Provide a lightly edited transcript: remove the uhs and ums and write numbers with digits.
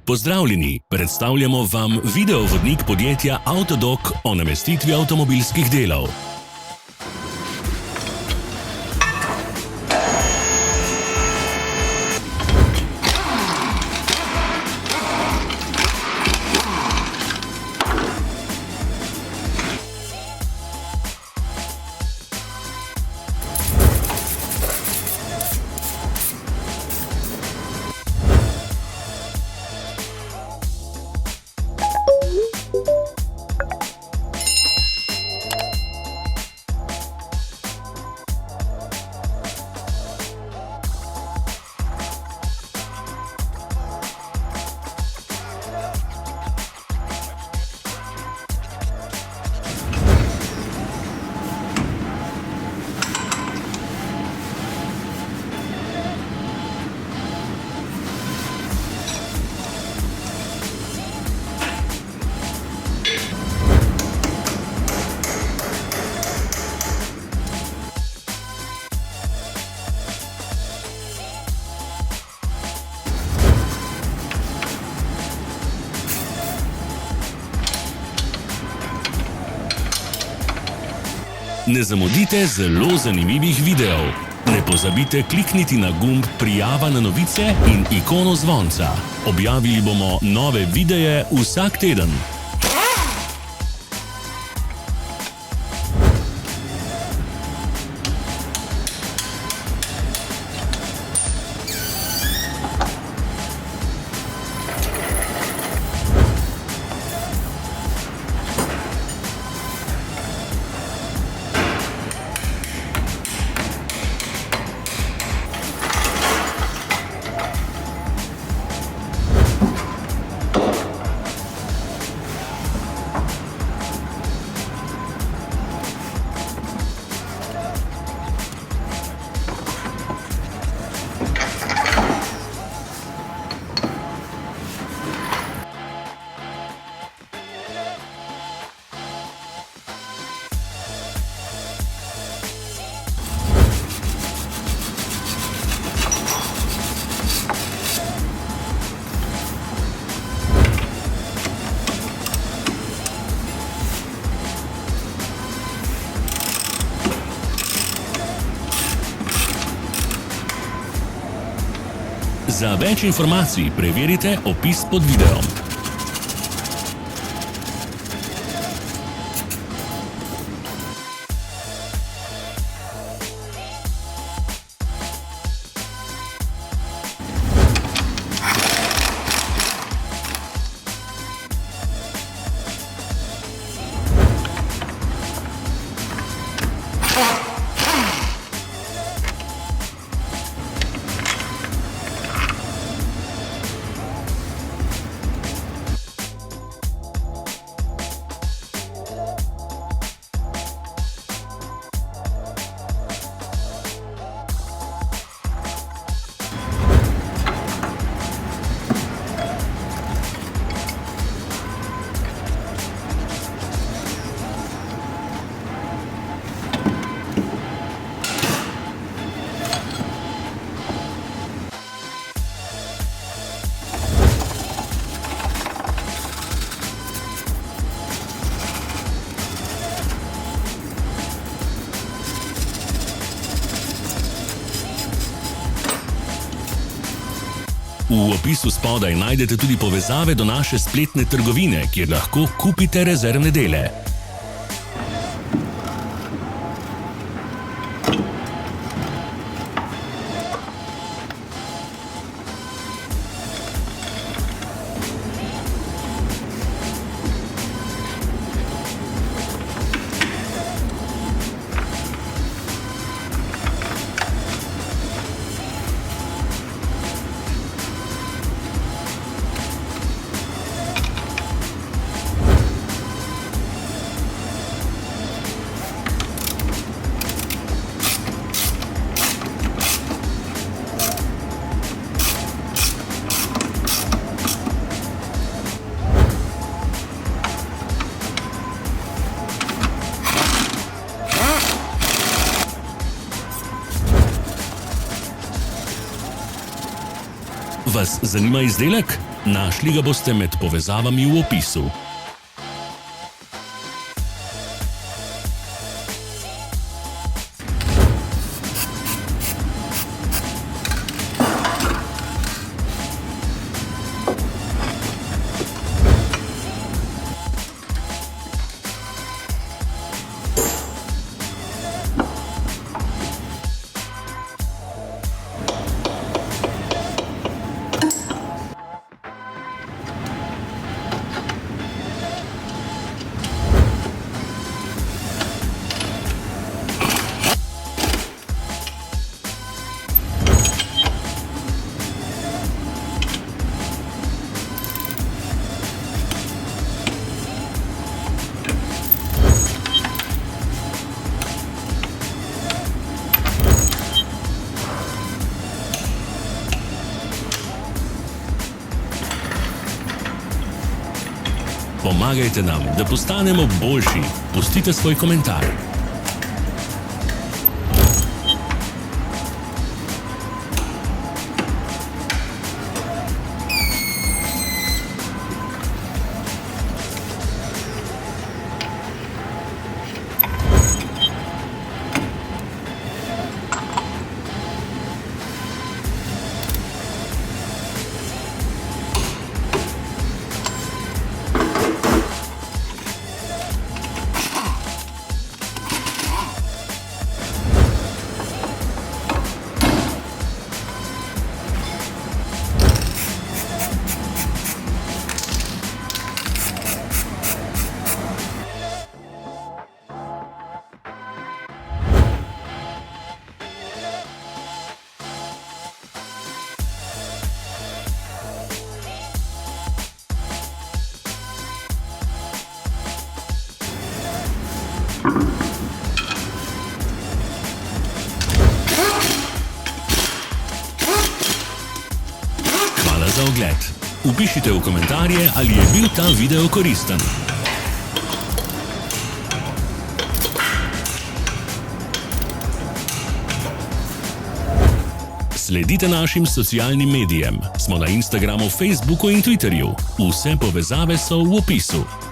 Pozdravljeni, predstavljamo vam videovodnik podjetja Avtodok o namestitvi avtomobilskih delov. Ne zamudite zelo zanimivih videov. Ne pozabite klikniti na gumb Prijava na novice in ikono zvonca. Objavili bomo nove videe vsak teden. Za več informacij preverite opis pod videom. V opisu spodaj najdete tudi povezave do naše spletne trgovine, kjer lahko kupite rezervne dele. Vas zanima izdelek? Našli ga boste med povezavami v opisu. Pomagajte nam, da postanemo boljši. Pustite svoj komentar. Hvala za ogled. Vpišite v komentarje, ali je bil ta video koristen. Sledite našim socialnim medijem. Smo na Instagramu, Facebooku in Twitterju. Vse povezave so v opisu.